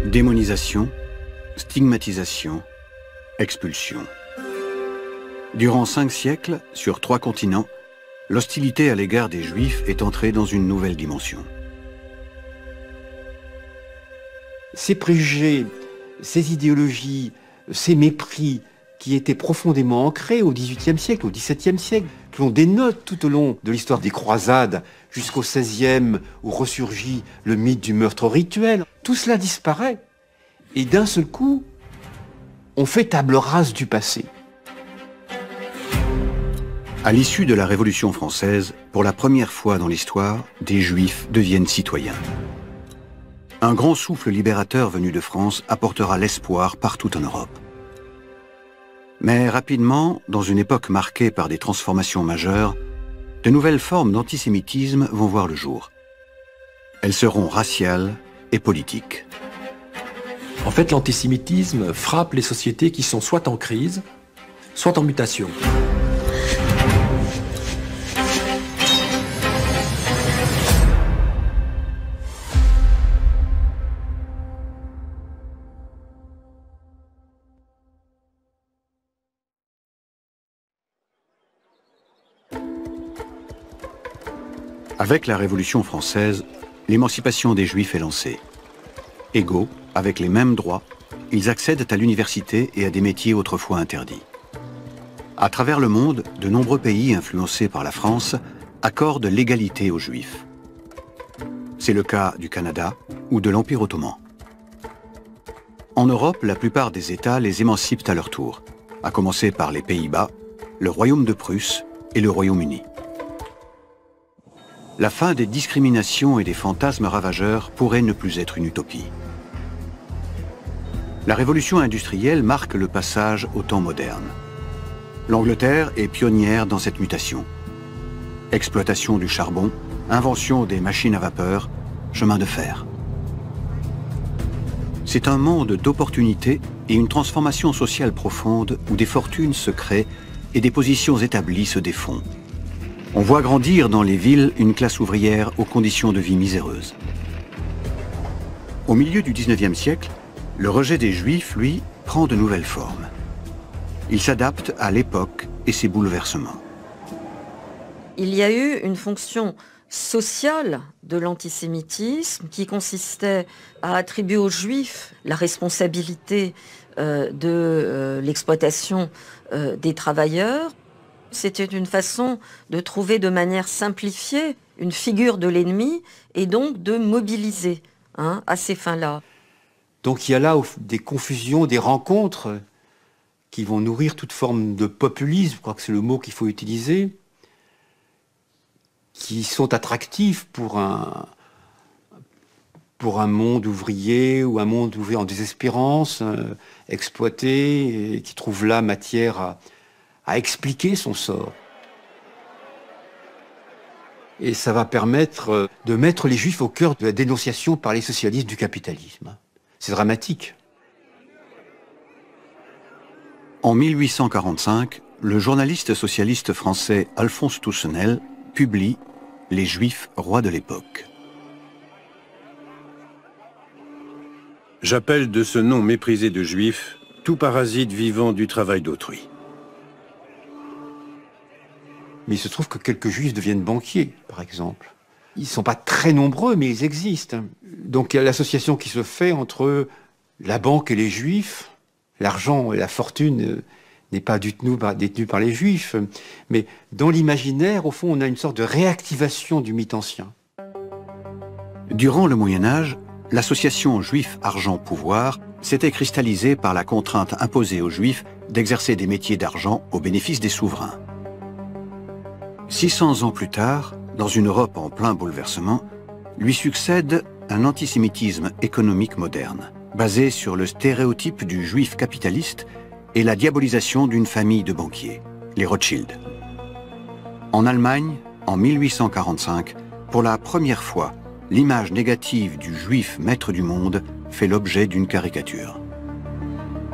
Démonisation, stigmatisation, expulsion. Durant 5 siècles, sur 3 continents, l'hostilité à l'égard des Juifs est entrée dans une nouvelle dimension. Ces préjugés, ces idéologies, ces mépris qui étaient profondément ancrés au XVIIIe siècle, au XVIIe siècle, que l'on dénote tout au long de l'histoire des croisades, jusqu'au XVIe, où ressurgit le mythe du meurtre rituel. Tout cela disparaît. Et d'un seul coup, on fait table rase du passé. À l'issue de la Révolution française, pour la première fois dans l'histoire, des Juifs deviennent citoyens. Un grand souffle libérateur venu de France apportera l'espoir partout en Europe. Mais rapidement, dans une époque marquée par des transformations majeures, de nouvelles formes d'antisémitisme vont voir le jour. Elles seront raciales et politiques. En fait, l'antisémitisme frappe les sociétés qui sont soit en crise, soit en mutation. Avec la Révolution française, l'émancipation des Juifs est lancée. Égaux, avec les mêmes droits, ils accèdent à l'université et à des métiers autrefois interdits. À travers le monde, de nombreux pays influencés par la France accordent l'égalité aux Juifs. C'est le cas du Canada ou de l'Empire ottoman. En Europe, la plupart des États les émancipent à leur tour, à commencer par les Pays-Bas, le Royaume de Prusse et le Royaume-Uni. La fin des discriminations et des fantasmes ravageurs pourrait ne plus être une utopie. La révolution industrielle marque le passage au temps moderne. L'Angleterre est pionnière dans cette mutation. Exploitation du charbon, invention des machines à vapeur, chemin de fer. C'est un monde d'opportunités et une transformation sociale profonde où des fortunes se créent et des positions établies se défont. On voit grandir dans les villes une classe ouvrière aux conditions de vie miséreuses. Au milieu du XIXe siècle, le rejet des Juifs, lui, prend de nouvelles formes. Il s'adapte à l'époque et ses bouleversements. Il y a eu une fonction sociale de l'antisémitisme qui consistait à attribuer aux Juifs la responsabilité de l'exploitation des travailleurs. C'était une façon de trouver de manière simplifiée une figure de l'ennemi et donc de mobiliser à ces fins-là. Donc il y a là des confusions, des rencontres qui vont nourrir toute forme de populisme, je crois que c'est le mot qu'il faut utiliser, qui sont attractifs pour un monde ouvrier ou un monde ouvrier en désespérance, exploité, et qui trouve là matière à expliquer son sort. Et ça va permettre de mettre les Juifs au cœur de la dénonciation par les socialistes du capitalisme. C'est dramatique. En 1845, le journaliste socialiste français Alphonse Toussenel publie « Les Juifs rois de l'époque ». J'appelle de ce nom méprisé de Juif tout parasite vivant du travail d'autrui. Mais il se trouve que quelques Juifs deviennent banquiers, par exemple. Ils ne sont pas très nombreux, mais ils existent. Donc il y a l'association qui se fait entre la banque et les Juifs. L'argent et la fortune n'est pas détenu par les Juifs. Mais dans l'imaginaire, au fond, on a une sorte de réactivation du mythe ancien. Durant le Moyen-Âge, l'association Juif-Argent-Pouvoir s'était cristallisée par la contrainte imposée aux Juifs d'exercer des métiers d'argent au bénéfice des souverains. 600 ans plus tard, dans une Europe en plein bouleversement, lui succède un antisémitisme économique moderne, basé sur le stéréotype du juif capitaliste et la diabolisation d'une famille de banquiers, les Rothschild. En Allemagne, en 1845, pour la première fois, l'image négative du juif maître du monde fait l'objet d'une caricature.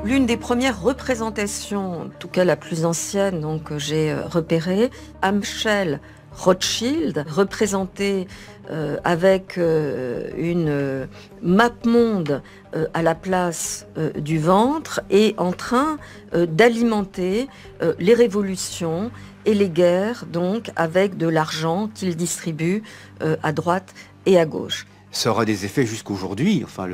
L'une des premières représentations, en tout cas la plus ancienne que j'ai repérée, Amschel Rothschild, représenté avec une map-monde à la place du ventre, et en train d'alimenter les révolutions et les guerres, donc avec de l'argent qu'il distribue à droite et à gauche. Ça aura des effets jusqu'aujourd'hui, enfin,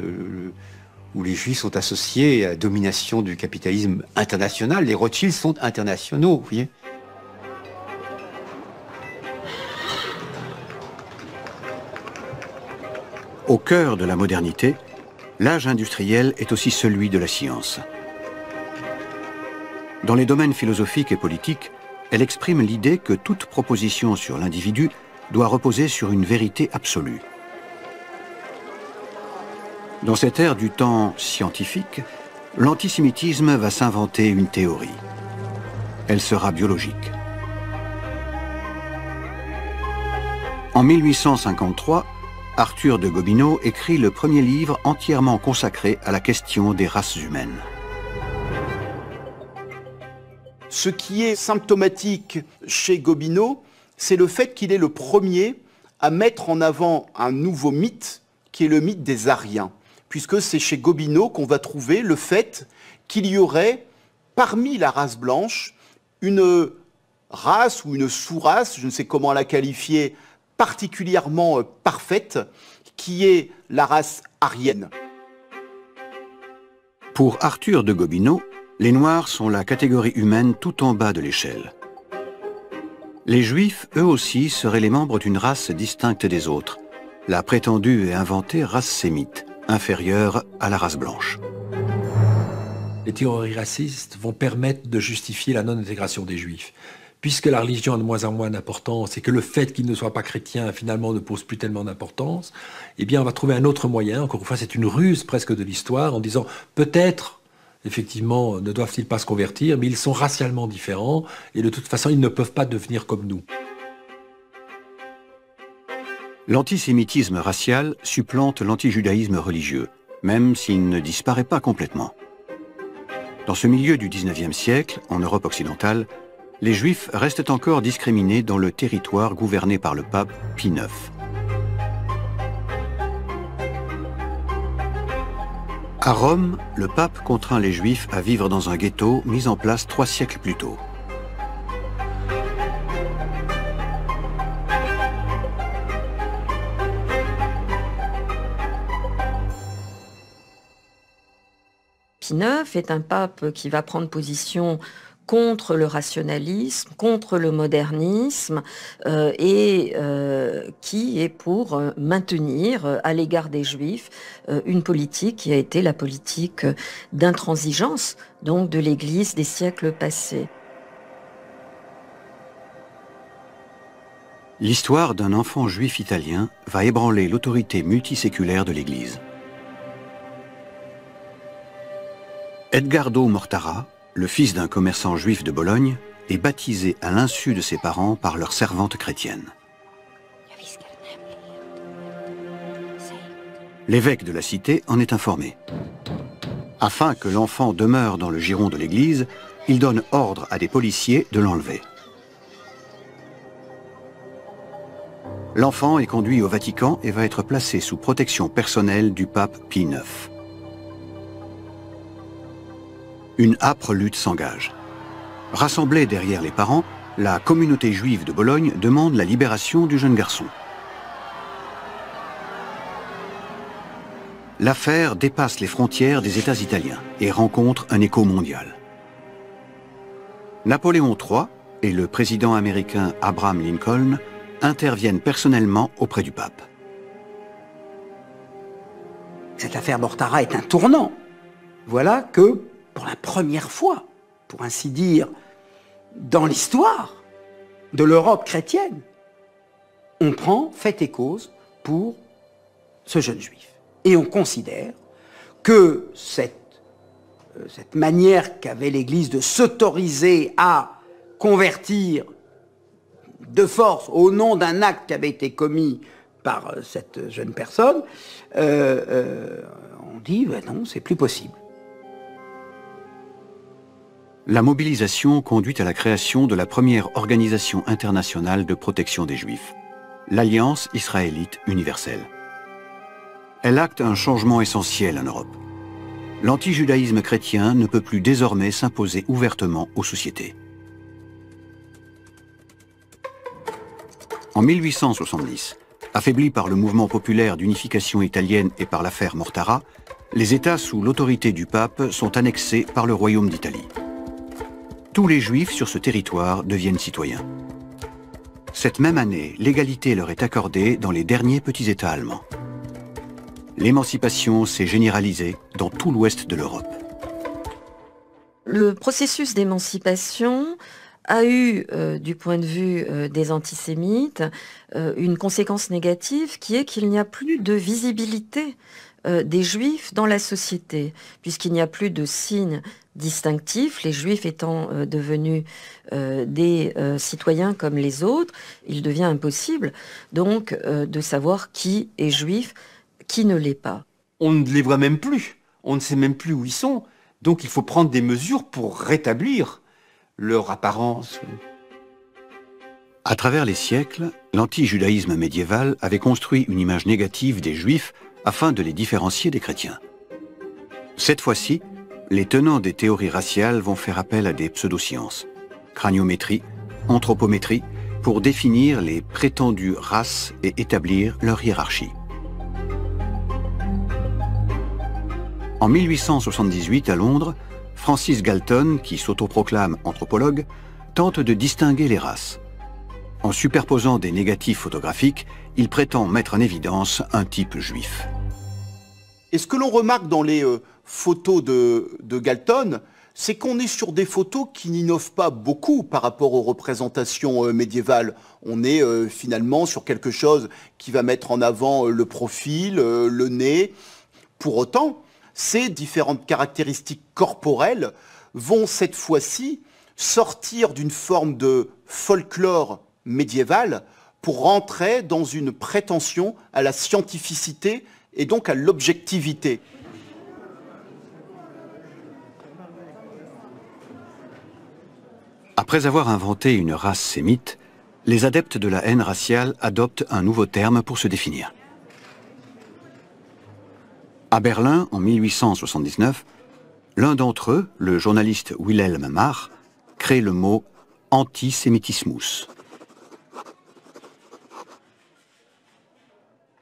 où les Juifs sont associés à la domination du capitalisme international. Les Rothschild sont internationaux, vous voyez. Au cœur de la modernité, l'âge industriel est aussi celui de la science. Dans les domaines philosophiques et politiques, elle exprime l'idée que toute proposition sur l'individu doit reposer sur une vérité absolue. Dans cette ère du temps scientifique, l'antisémitisme va s'inventer une théorie. Elle sera biologique. En 1853, Arthur de Gobineau écrit le premier livre entièrement consacré à la question des races humaines. Ce qui est symptomatique chez Gobineau, c'est le fait qu'il est le premier à mettre en avant un nouveau mythe, qui est le mythe des Aryens, puisque c'est chez Gobineau qu'on va trouver le fait qu'il y aurait, parmi la race blanche, une race ou une sous-race, je ne sais comment la qualifier, particulièrement parfaite, qui est la race aryenne. Pour Arthur de Gobineau, les Noirs sont la catégorie humaine tout en bas de l'échelle. Les Juifs, eux aussi, seraient les membres d'une race distincte des autres, la prétendue et inventée race sémite, inférieure à la race blanche. Les théories racistes vont permettre de justifier la non-intégration des Juifs. Puisque la religion a de moins en moins d'importance et que le fait qu'ils ne soient pas chrétiens finalement ne pose plus tellement d'importance, eh bien on va trouver un autre moyen, encore une fois c'est une ruse presque de l'histoire, en disant peut-être, effectivement, ne doivent-ils pas se convertir, mais ils sont racialement différents et de toute façon ils ne peuvent pas devenir comme nous. L'antisémitisme racial supplante l'antijudaïsme religieux, même s'il ne disparaît pas complètement. Dans ce milieu du XIXe siècle, en Europe occidentale, les Juifs restent encore discriminés dans le territoire gouverné par le pape Pie IX. À Rome, le pape contraint les Juifs à vivre dans un ghetto mis en place 3 siècles plus tôt. Pie IX est un pape qui va prendre position contre le rationalisme, contre le modernisme, et qui est pour maintenir à l'égard des Juifs une politique qui a été la politique d'intransigeance, donc de l'Église des siècles passés. L'histoire d'un enfant juif italien va ébranler l'autorité multiséculaire de l'Église. Edgardo Mortara, le fils d'un commerçant juif de Bologne, est baptisé à l'insu de ses parents par leur servante chrétienne. L'évêque de la cité en est informé. Afin que l'enfant demeure dans le giron de l'église, il donne ordre à des policiers de l'enlever. L'enfant est conduit au Vatican et va être placé sous protection personnelle du pape Pie IX. Une âpre lutte s'engage. Rassemblée derrière les parents, la communauté juive de Bologne demande la libération du jeune garçon. L'affaire dépasse les frontières des États italiens et rencontre un écho mondial. Napoléon III et le président américain Abraham Lincoln interviennent personnellement auprès du pape. Cette affaire Mortara est un tournant. Voilà que, pour la première fois, pour ainsi dire, dans l'histoire de l'Europe chrétienne, on prend fait et cause pour ce jeune juif. Et on considère que cette manière qu'avait l'Église de s'autoriser à convertir de force au nom d'un acte qui avait été commis par cette jeune personne, on dit ben non, c'est plus possible. La mobilisation conduit à la création de la première organisation internationale de protection des Juifs, l'Alliance israélite universelle. Elle acte un changement essentiel en Europe. L'antijudaïsme chrétien ne peut plus désormais s'imposer ouvertement aux sociétés. En 1870, affaiblis par le mouvement populaire d'unification italienne et par l'affaire Mortara, les États sous l'autorité du pape sont annexés par le Royaume d'Italie. Tous les Juifs sur ce territoire deviennent citoyens. Cette même année, l'égalité leur est accordée dans les derniers petits États allemands. L'émancipation s'est généralisée dans tout l'ouest de l'Europe. Le processus d'émancipation a eu, du point de vue des antisémites, une conséquence négative qui est qu'il n'y a plus de visibilité des Juifs dans la société, puisqu'il n'y a plus de signes distinctifs, les Juifs étant devenus des citoyens comme les autres, il devient impossible donc de savoir qui est juif, qui ne l'est pas. On ne les voit même plus, on ne sait même plus où ils sont, donc il faut prendre des mesures pour rétablir leur apparence. À travers les siècles, l'anti-judaïsme médiéval avait construit une image négative des Juifs afin de les différencier des chrétiens. Cette fois-ci, les tenants des théories raciales vont faire appel à des pseudosciences, craniométrie, anthropométrie, pour définir les prétendues races et établir leur hiérarchie. En 1878, à Londres, Francis Galton, qui s'autoproclame anthropologue, tente de distinguer les races. En superposant des négatifs photographiques, il prétend mettre en évidence un type juif. Et ce que l'on remarque dans les photos de Galton, c'est qu'on est sur des photos qui n'innovent pas beaucoup par rapport aux représentations médiévales. On est finalement sur quelque chose qui va mettre en avant le profil, le nez. Pour autant, ces différentes caractéristiques corporelles vont cette fois-ci sortir d'une forme de folklore médiéval pour rentrer dans une prétention à la scientificité et donc à l'objectivité. Après avoir inventé une race sémite, les adeptes de la haine raciale adoptent un nouveau terme pour se définir. À Berlin, en 1879, l'un d'entre eux, le journaliste Wilhelm Marr, crée le mot « Antisémitismus ».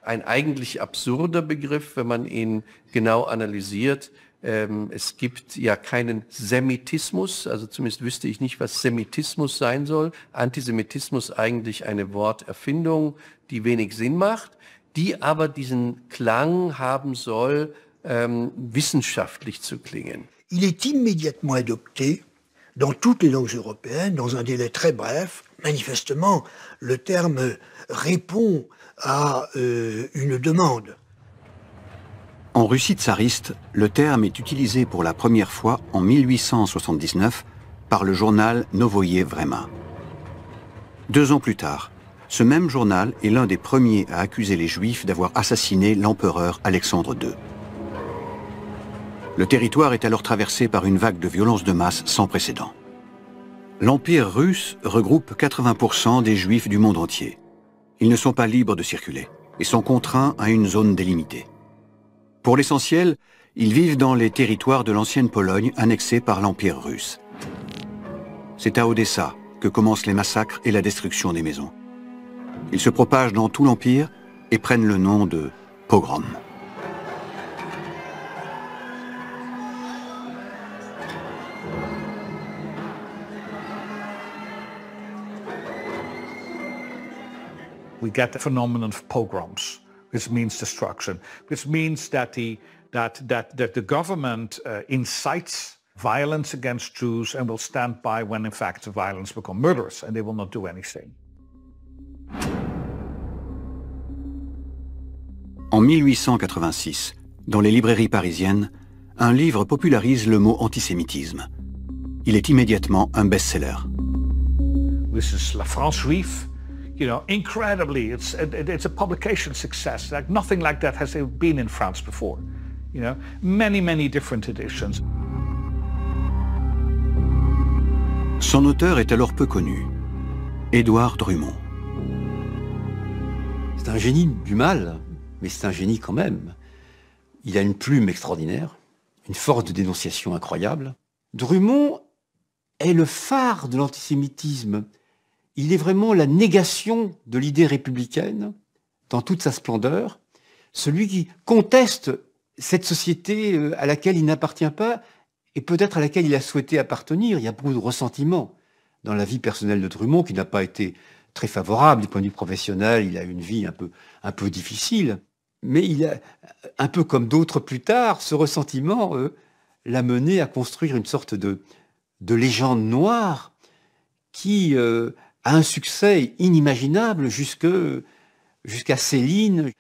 Ein eigentlich absurder Begriff, wenn man ihn genau analysiert. Es gibt ja keinen Semitismus, also zumindest wüsste ich nicht, was Semitismus sein soll. Antisemitismus eigentlich eine Worterfindung, die wenig Sinn macht, die aber diesen Klang haben soll, wissenschaftlich zu klingen. Il est immédiatement adopté dans toutes les langues européennes, dans un délai très bref. Manifestement, le terme répond à une demande. En Russie tsariste, le terme est utilisé pour la première fois en 1879 par le journal Novoye Vremya. 2 ans plus tard, ce même journal est l'un des premiers à accuser les Juifs d'avoir assassiné l'empereur Alexandre II. Le territoire est alors traversé par une vague de violence de masse sans précédent. L'Empire russe regroupe 80% des Juifs du monde entier. Ils ne sont pas libres de circuler et sont contraints à une zone délimitée. Pour l'essentiel, ils vivent dans les territoires de l'ancienne Pologne annexés par l'Empire russe. C'est à Odessa que commencent les massacres et la destruction des maisons. Ils se propagent dans tout l'Empire et prennent le nom de pogrom. We get the phenomenon of pogroms, which means destruction, which means that the government incites violence against Jews and will stand by when in fact the violence becomes murderous and they will not do anything. En 1886, dans les librairies parisiennes, un livre popularise le mot antisémitisme. Il est immédiatement un best-seller. This is La France Juive. You know, incredibly, it's a publication success. Like nothing like that has been in France before. You know, many different editions. Son auteur est alors peu connu, Édouard Drummond. C'est un génie du mal, mais c'est un génie quand même. Il a une plume extraordinaire, une force de dénonciation incroyable. Drummond est le phare de l'antisémitisme. Il est vraiment la négation de l'idée républicaine dans toute sa splendeur. Celui qui conteste cette société à laquelle il n'appartient pas et peut-être à laquelle il a souhaité appartenir. Il y a beaucoup de ressentiment dans la vie personnelle de Drummond qui n'a pas été très favorable du point de vue professionnel. Il a une vie un peu difficile. Mais il a, un peu comme d'autres plus tard, ce ressentiment l'a mené à construire une sorte de légende noire qui a un succès inimaginable jusqu'à Céline.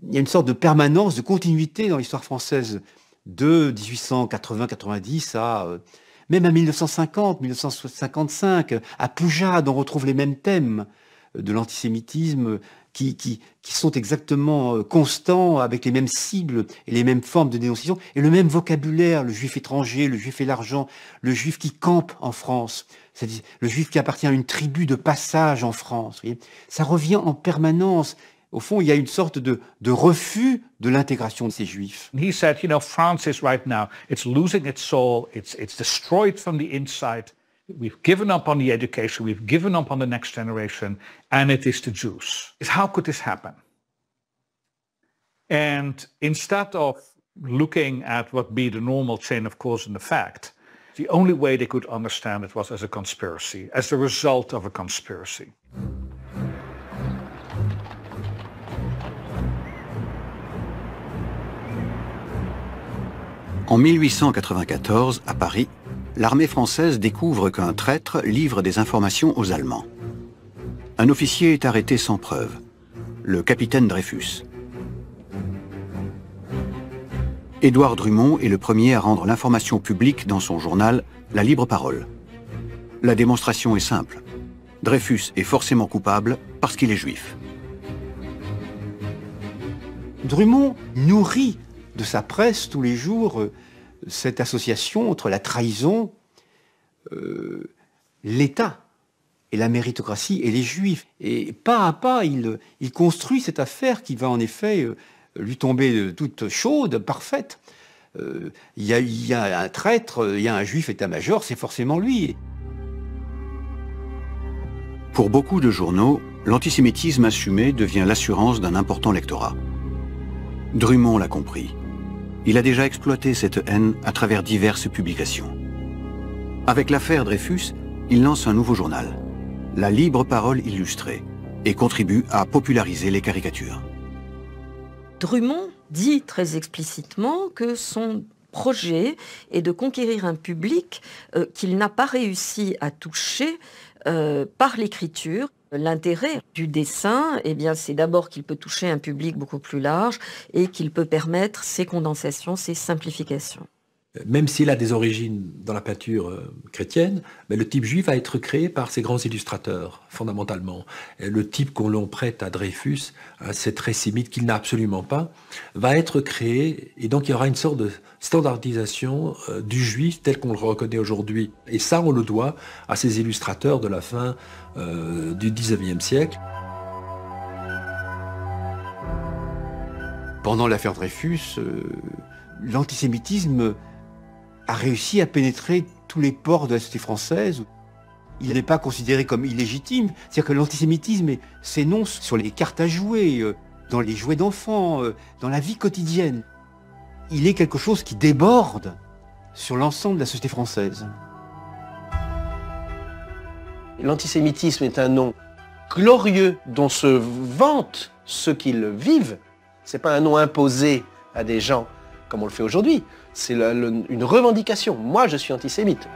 Il y a une sorte de permanence, de continuité dans l'histoire française de 1880-90 à même à 1950, 1955. À Poujade, on retrouve les mêmes thèmes de l'antisémitisme qui sont exactement constants, avec les mêmes cibles et les mêmes formes de dénonciation, et le même vocabulaire, le juif étranger, le juif et l'argent, le juif qui campe en France, c'est-à-dire le juif qui appartient à une tribu de passage en France. Vous voyez, ça revient en permanence. Au fond, il y a une sorte de refus de l'intégration de ces juifs. He said, you know, France is right now, it's losing its soul, it's destroyed from the inside. We've given up on the education, we've given up on the next generation, and it is the Jews. How could this happen? And instead of looking at what be the normal chain of cause and effect, the only way they could understand it was as a conspiracy, as the result of a conspiracy. En 1894, à Paris, l'armée française découvre qu'un traître livre des informations aux Allemands. Un officier est arrêté sans preuve, le capitaine Dreyfus. Édouard Drummond est le premier à rendre l'information publique dans son journal La Libre Parole. La démonstration est simple. Dreyfus est forcément coupable parce qu'il est juif. Drummond nourrit de sa presse tous les jours cette association entre la trahison, l'État et la méritocratie et les Juifs. Et pas à pas, il construit cette affaire qui va en effet lui tomber toute chaude, parfaite. Il y a un traître, il y a un juif état-major, c'est forcément lui. Pour beaucoup de journaux, l'antisémitisme assumé devient l'assurance d'un important lectorat. Drummond l'a compris. Il a déjà exploité cette haine à travers diverses publications. Avec l'affaire Dreyfus, il lance un nouveau journal, La Libre Parole illustrée, et contribue à populariser les caricatures. Drummond dit très explicitement que son projet est de conquérir un public qu'il n'a pas réussi à toucher par l'écriture. L'intérêt du dessin, eh bien, c'est d'abord qu'il peut toucher un public beaucoup plus large et qu'il peut permettre ces condensations, ces simplifications. Même s'il a des origines dans la peinture chrétienne, mais le type juif va être créé par ces grands illustrateurs, fondamentalement. Et le type qu'on l'on prête à Dreyfus, cet récimite qu'il n'a absolument pas, va être créé, et donc il y aura une sorte de standardisation du juif tel qu'on le reconnaît aujourd'hui. Et ça, on le doit à ces illustrateurs de la fin du XIXe siècle. Pendant l'affaire Dreyfus, l'antisémitisme a réussi à pénétrer tous les pores de la société française. Il n'est pas considéré comme illégitime. C'est-à-dire que l'antisémitisme s'énonce sur les cartes à jouer, dans les jouets d'enfants, dans la vie quotidienne. Il est quelque chose qui déborde sur l'ensemble de la société française. L'antisémitisme est un nom glorieux dont se vantent ceux qui le vivent. Ce n'est pas un nom imposé à des gens comme on le fait aujourd'hui. C'est une revendication. Moi, je suis antisémite.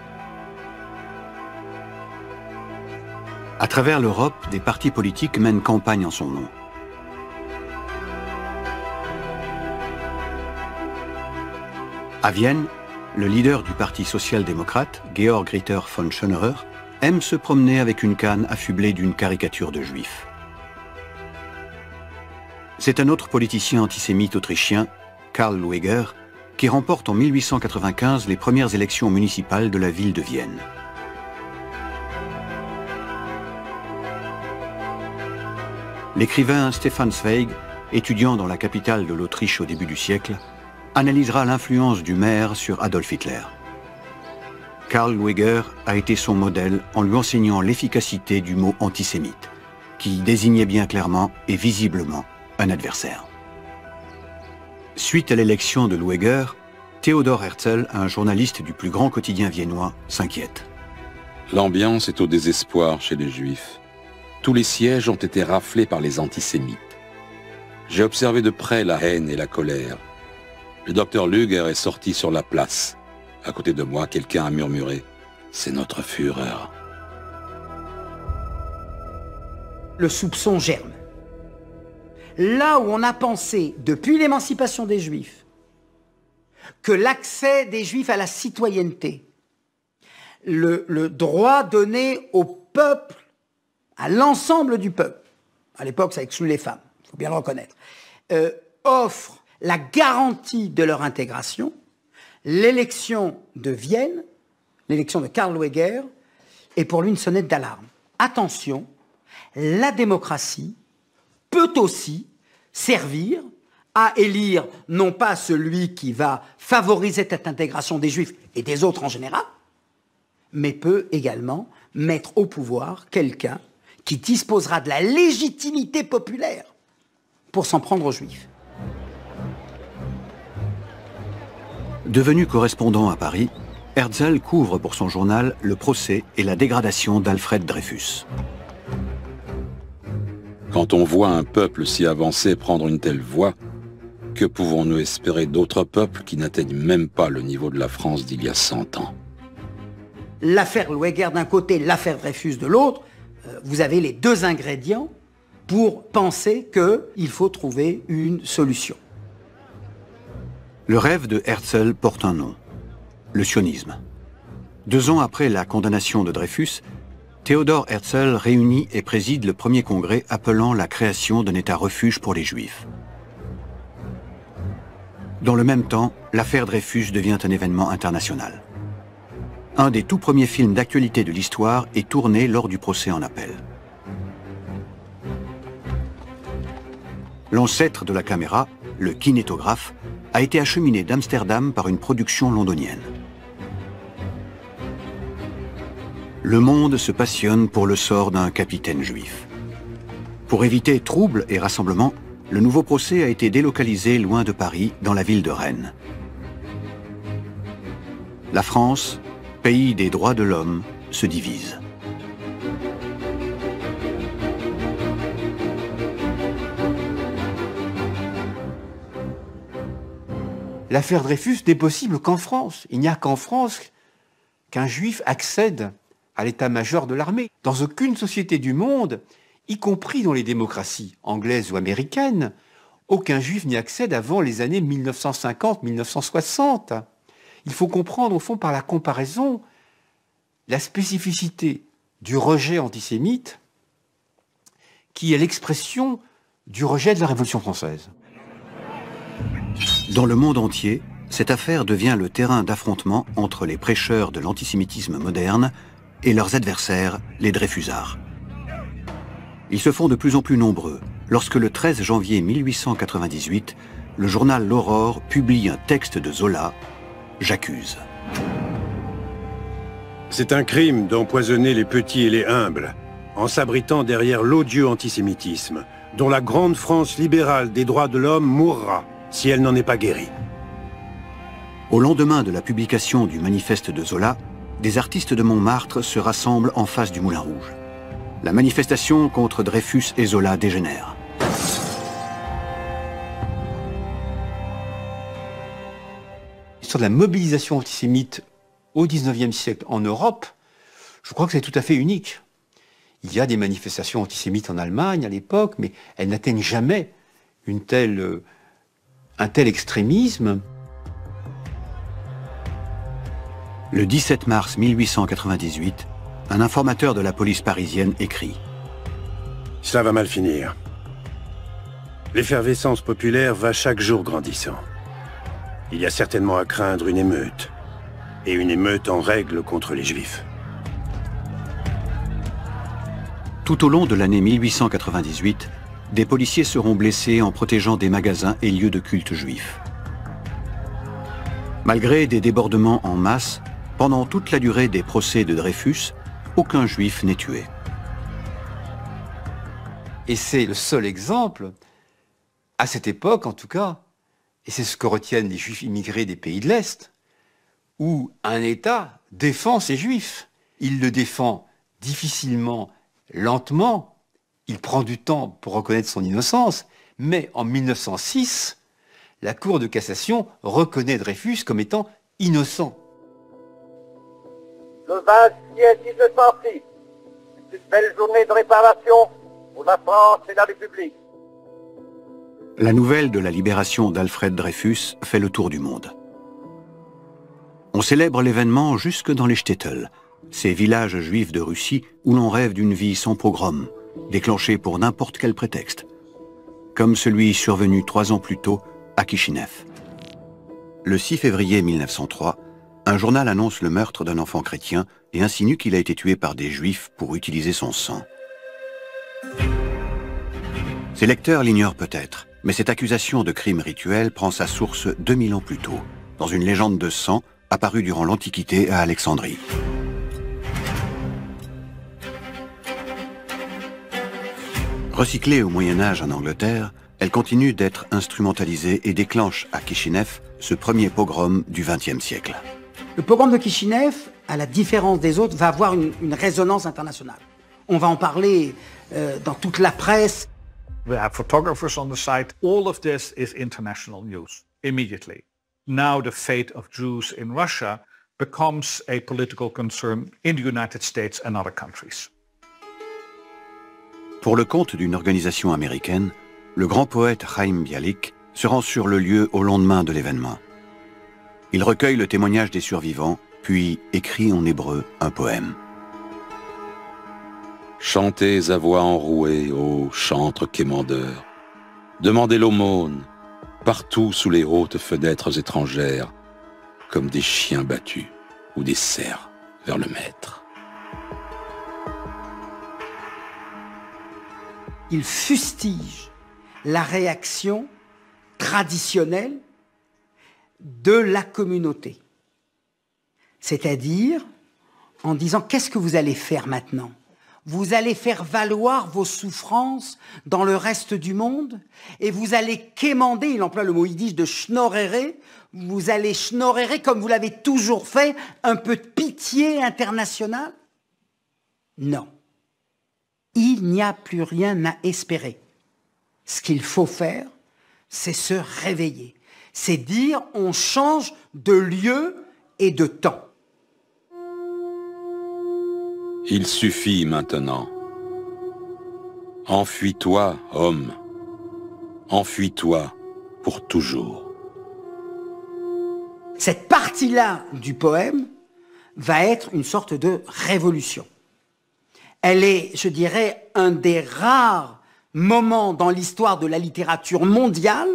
À travers l'Europe, des partis politiques mènent campagne en son nom. À Vienne, le leader du parti social-démocrate, Georg Ritter von Schönerer, aime se promener avec une canne affublée d'une caricature de juif. C'est un autre politicien antisémite autrichien, Karl Lueger, qui remporte en 1895 les premières élections municipales de la ville de Vienne. l'écrivain Stefan Zweig, étudiant dans la capitale de l'Autriche au début du siècle, analysera l'influence du maire sur Adolf Hitler. Karl Lueger a été son modèle en lui enseignant l'efficacité du mot antisémite, qui désignait bien clairement et visiblement un adversaire. Suite à l'élection de Lueger, Theodor Herzl, un journaliste du plus grand quotidien viennois, s'inquiète. L'ambiance est au désespoir chez les Juifs. Tous les sièges ont été raflés par les antisémites. J'ai observé de près la haine et la colère. Le docteur Lueger est sorti sur la place. À côté de moi, quelqu'un a murmuré « C'est notre Führer ». Le soupçon germe. Là où on a pensé, depuis l'émancipation des Juifs, que l'accès des Juifs à la citoyenneté, le droit donné au peuple, à l'ensemble du peuple, à l'époque ça exclut les femmes, il faut bien le reconnaître, offre la garantie de leur intégration, l'élection de Vienne, l'élection de Karl Lueger, est pour lui une sonnette d'alarme. Attention, la démocratie peut aussi servir à élire non pas celui qui va favoriser cette intégration des Juifs et des autres en général, mais peut également mettre au pouvoir quelqu'un qui disposera de la légitimité populaire pour s'en prendre aux Juifs. Devenu correspondant à Paris, Herzl couvre pour son journal le procès et la dégradation d'Alfred Dreyfus. Quand on voit un peuple si avancé prendre une telle voie, que pouvons-nous espérer d'autres peuples qui n'atteignent même pas le niveau de la France d'il y a 100 ans? L'affaire Lueger d'un côté, l'affaire Dreyfus de l'autre, vous avez les deux ingrédients pour penser qu'il faut trouver une solution. Le rêve de Herzl porte un nom, le sionisme. 2 ans après la condamnation de Dreyfus, Theodor Herzl réunit et préside le premier congrès appelant la création d'un État refuge pour les Juifs. Dans le même temps, l'affaire Dreyfus devient un événement international. Un des tout premiers films d'actualité de l'histoire est tourné lors du procès en appel. L'ancêtre de la caméra, le kinétographe, a été acheminé d'Amsterdam par une production londonienne. Le monde se passionne pour le sort d'un capitaine juif. Pour éviter troubles et rassemblements, le nouveau procès a été délocalisé loin de Paris, dans la ville de Rennes. La France, pays des droits de l'homme, se divise. L'affaire Dreyfus n'est possible qu'en France. Il n'y a qu'en France qu'un juif accède à l'état-major de l'armée. Dans aucune société du monde, y compris dans les démocraties anglaises ou américaines, aucun juif n'y accède avant les années 1950-1960. Il faut comprendre, au fond, par la comparaison, la spécificité du rejet antisémite qui est l'expression du rejet de la Révolution française. Dans le monde entier, cette affaire devient le terrain d'affrontement entre les prêcheurs de l'antisémitisme moderne et leurs adversaires, les Dreyfusards. Ils se font de plus en plus nombreux lorsque le 13 janvier 1898, le journal L'Aurore publie un texte de Zola, « J'accuse ». C'est un crime d'empoisonner les petits et les humbles, en s'abritant derrière l'odieux antisémitisme, dont la grande France libérale des droits de l'homme mourra si elle n'en est pas guérie. Au lendemain de la publication du manifeste de Zola, des artistes de Montmartre se rassemblent en face du Moulin Rouge. La manifestation contre Dreyfus et Zola dégénère. L'histoire de la mobilisation antisémite au XIXe siècle en Europe, je crois que c'est tout à fait unique. Il y a des manifestations antisémites en Allemagne à l'époque, mais elles n'atteignent jamais un tel extrémisme. Le 17 mars 1898, un informateur de la police parisienne écrit « Cela va mal finir. L'effervescence populaire va chaque jour grandissant. Il y a certainement à craindre une émeute. Et une émeute en règle contre les Juifs. » Tout au long de l'année 1898, des policiers seront blessés en protégeant des magasins et lieux de culte juifs. Malgré des débordements en masse, pendant toute la durée des procès de Dreyfus, aucun juif n'est tué. Et c'est le seul exemple, à cette époque en tout cas, et c'est ce que retiennent les juifs immigrés des pays de l'Est, où un État défend ses juifs. Il le défend difficilement, lentement, il prend du temps pour reconnaître son innocence, mais en 1906, la Cour de cassation reconnaît Dreyfus comme étant innocent. Le 20 juillet 1906, c'est une belle journée de réparation pour la France et la République. La nouvelle de la libération d'Alfred Dreyfus fait le tour du monde. On célèbre l'événement jusque dans les shtetl, ces villages juifs de Russie où l'on rêve d'une vie sans pogrom, déclenchée pour n'importe quel prétexte, comme celui survenu 3 ans plus tôt à Kishinev. Le 6 février 1903, un journal annonce le meurtre d'un enfant chrétien et insinue qu'il a été tué par des juifs pour utiliser son sang. Ses lecteurs l'ignorent peut-être, mais cette accusation de crime rituel prend sa source 2000 ans plus tôt, dans une légende de sang apparue durant l'Antiquité à Alexandrie. Recyclée au Moyen-Âge en Angleterre, elle continue d'être instrumentalisée et déclenche à Kishinev ce premier pogrom du XXe siècle. Le pogrom de Kishinev, à la différence des autres, va avoir une résonance internationale. On va en parler dans toute la presse. We have photographers on the site. All of this is international news immediately. Now the fate of Jews in Russia becomes a political concern in the United States and other countries. Pour le compte d'une organisation américaine, le grand poète Chaim Bialik se rend sur le lieu au lendemain de l'événement. Il recueille le témoignage des survivants, puis écrit en hébreu un poème. Chantez à voix enrouée, ô chantres quémandeurs. Demandez l'aumône, partout sous les hautes fenêtres étrangères, comme des chiens battus ou des cerfs vers le maître. Il fustige la réaction traditionnelle de la communauté. C'est-à-dire en disant qu'est-ce que vous allez faire maintenant ? Vous allez faire valoir vos souffrances dans le reste du monde et vous allez quémander, il emploie le mot yiddish de schnorrer, vous allez schnorrer comme vous l'avez toujours fait, un peu de pitié internationale ? Non. Il n'y a plus rien à espérer. Ce qu'il faut faire, c'est se réveiller. C'est dire on change de lieu et de temps. Il suffit maintenant. Enfuis-toi, homme. Enfuis-toi pour toujours. Cette partie-là du poème va être une sorte de révolution. Elle est, je dirais, un des rares moments dans l'histoire de la littérature mondiale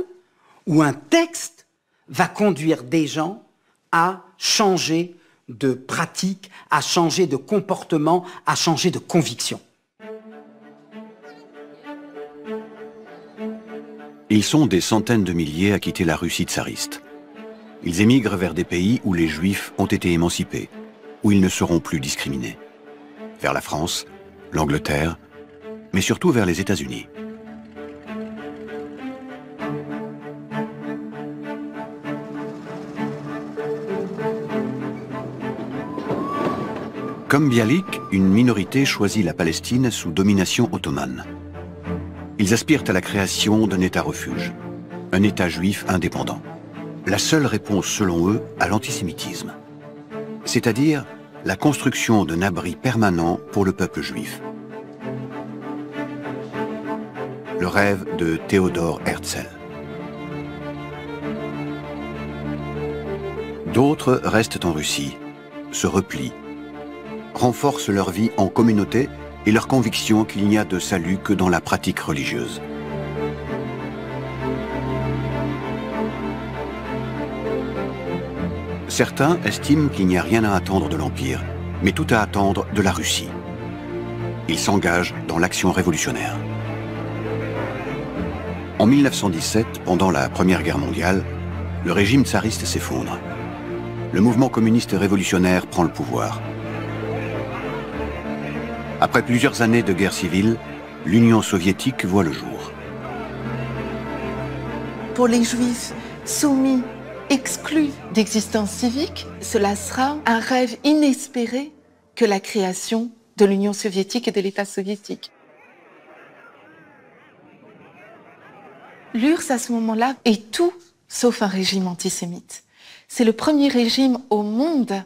où un texte va conduire des gens à changer de pratique, à changer de comportement, à changer de conviction. Ils sont des centaines de milliers à quitter la Russie tsariste. Ils émigrent vers des pays où les Juifs ont été émancipés, où ils ne seront plus discriminés. Vers la France, l'Angleterre, mais surtout vers les États-Unis. Comme Bialik, une minorité choisit la Palestine sous domination ottomane. Ils aspirent à la création d'un État-refuge, un État juif indépendant. La seule réponse, selon eux, à l'antisémitisme. C'est-à-dire la construction d'un abri permanent pour le peuple juif. Le rêve de Théodore Herzl. D'autres restent en Russie, se replient, renforcent leur vie en communauté et leur conviction qu'il n'y a de salut que dans la pratique religieuse. Certains estiment qu'il n'y a rien à attendre de l'Empire, mais tout à attendre de la Russie. Ils s'engagent dans l'action révolutionnaire. En 1917, pendant la Première Guerre mondiale, le régime tsariste s'effondre. Le mouvement communiste révolutionnaire prend le pouvoir. Après plusieurs années de guerre civile, l'Union soviétique voit le jour. Pour les Juifs soumis, exclus d'existence civique, cela sera un rêve inespéré que la création de l'Union soviétique et de l'État soviétique. L'URSS, à ce moment-là, est tout sauf un régime antisémite. C'est le premier régime au monde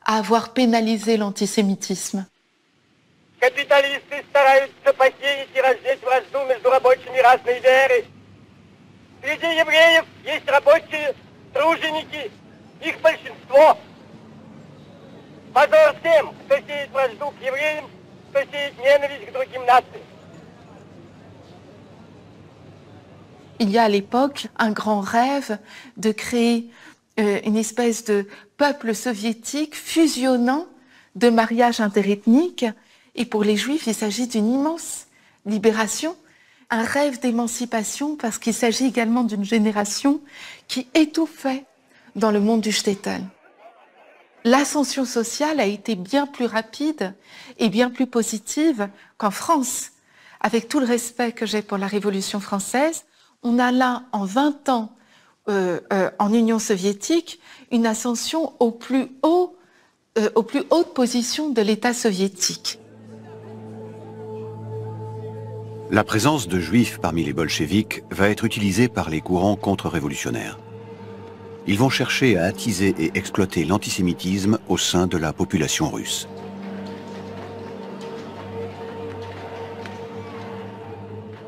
à avoir pénalisé l'antisémitisme. Капиталисты стараются посеять и раздеть вражду между рабочими разной веры. Среди евреев есть рабочие труженики, их большинство. Позор тем, кто сеет вражду к евреям, кто сеет ненависть к другим нациям. Il y a à l'époque un grand rêve de créer une espèce de peuple soviétique fusionnant de mariages interethniques. Et pour les Juifs, il s'agit d'une immense libération, un rêve d'émancipation parce qu'il s'agit également d'une génération qui étouffait dans le monde du shtetl. L'ascension sociale a été bien plus rapide et bien plus positive qu'en France. Avec tout le respect que j'ai pour la Révolution française, on a là, en 20 ans, en Union soviétique, une ascension aux plus hautes positions de l'État soviétique. La présence de juifs parmi les bolcheviks va être utilisée par les courants contre-révolutionnaires. Ils vont chercher à attiser et exploiter l'antisémitisme au sein de la population russe.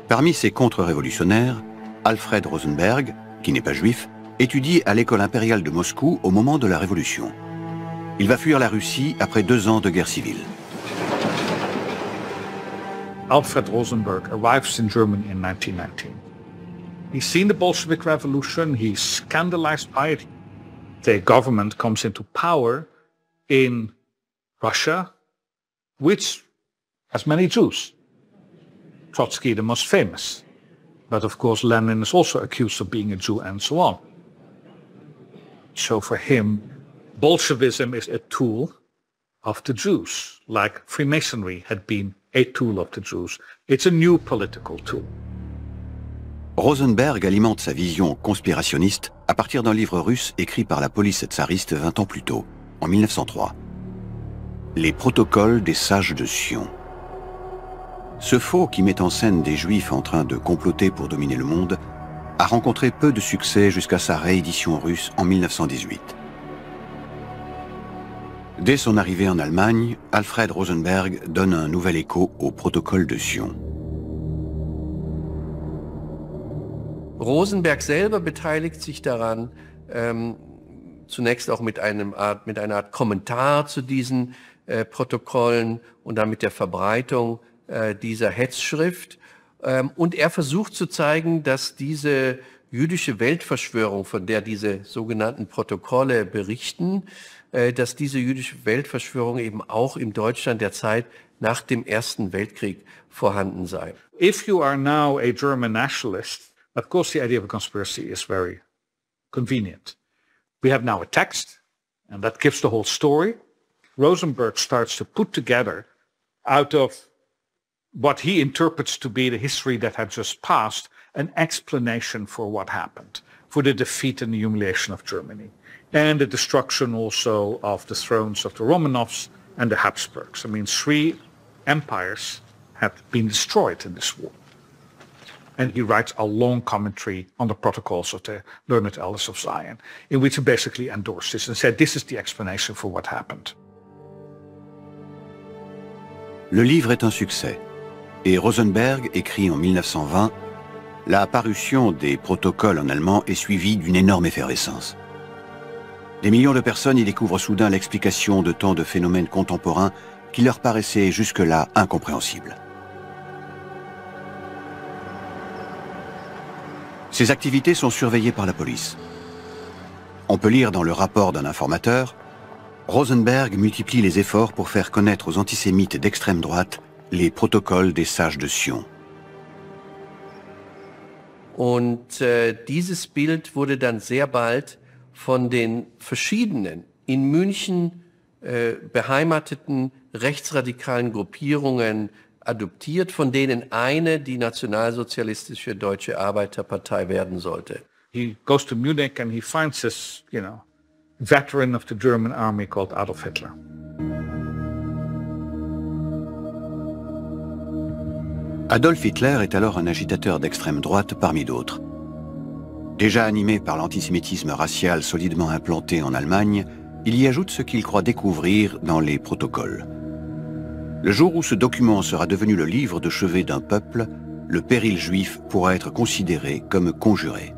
Parmi ces contre-révolutionnaires, Alfred Rosenberg, qui n'est pas juif, étudie à l'école impériale de Moscou au moment de la Révolution. Il va fuir la Russie après 2 ans de guerre civile. Alfred Rosenberg arrives in Germany in 1919. He's seen the Bolshevik Revolution, he's scandalized by it. The government comes into power in Russia, which has many Jews. Trotsky, the most famous. But of course, Lenin is also accused of being a Jew and so on. So for him, Bolshevism is a tool of the Jews, like Freemasonry had been a tool of the Jews. It's a new political tool. Rosenberg alimente sa vision conspirationniste à partir d'un livre russe écrit par la police tsariste 20 ans plus tôt, en 1903. Les protocoles des sages de Sion. Ce faux qui met en scène des juifs en train de comploter pour dominer le monde a rencontré peu de succès jusqu'à sa réédition russe en 1918. Dès son arrivée en Allemagne, Alfred Rosenberg donne un nouvel écho au protocole de Sion. Rosenberg selber beteiligt sich daran, zunächst auch mit einer Art Kommentar zu diesen Protokollen und dann mit der Verbreitung dieser Hetzschrift. Und er versucht zu zeigen, dass diese jüdische Weltverschwörung, von der diese sogenannten Protokolle berichten, dass diese jüdische Weltverschwörung eben auch im Deutschland der Zeit nach dem Ersten Weltkrieg vorhanden sei. If you are now a German nationalist, of course the idea of a conspiracy is very convenient. We have now a text, and that gives the whole story. Rosenberg starts to put together, out of what he interprets to be the history that had just passed, an explanation for what happened, for the defeat and the humiliation of Germany, and the destruction also of the thrones of the Romanovs and the Habsburgs. I mean, 3 empires had been destroyed in this war. And he writes a long commentary on the protocols of the learned elders of Zion, in which he basically endorsed this and said, this is the explanation for what happened. Le livre est un succès, et Rosenberg écrit en 1920 « La parution des protocoles en allemand est suivie d'une énorme effervescence. Des millions de personnes y découvrent soudain l'explication de tant de phénomènes contemporains qui leur paraissaient jusque-là incompréhensibles. » Ces activités sont surveillées par la police. On peut lire dans le rapport d'un informateur, Rosenberg multiplie les efforts pour faire connaître aux antisémites d'extrême droite les protocoles des sages de Sion. Und dieses Bild wurde dann sehr bald von den verschiedenen in München beheimateten rechtsradikalen Gruppierungen adoptiert, von denen eine die nationalsozialistische Deutsche Arbeiterpartei werden sollte. He goes to Munich and he finds this, veteran of the German army called Adolf Hitler. Adolf Hitler est alors un agitateur d'extrême droite parmi d'autres. Déjà animé par l'antisémitisme racial solidement implanté en Allemagne, il y ajoute ce qu'il croit découvrir dans les protocoles. Le jour où ce document sera devenu le livre de chevet d'un peuple, le péril juif pourra être considéré comme conjuré.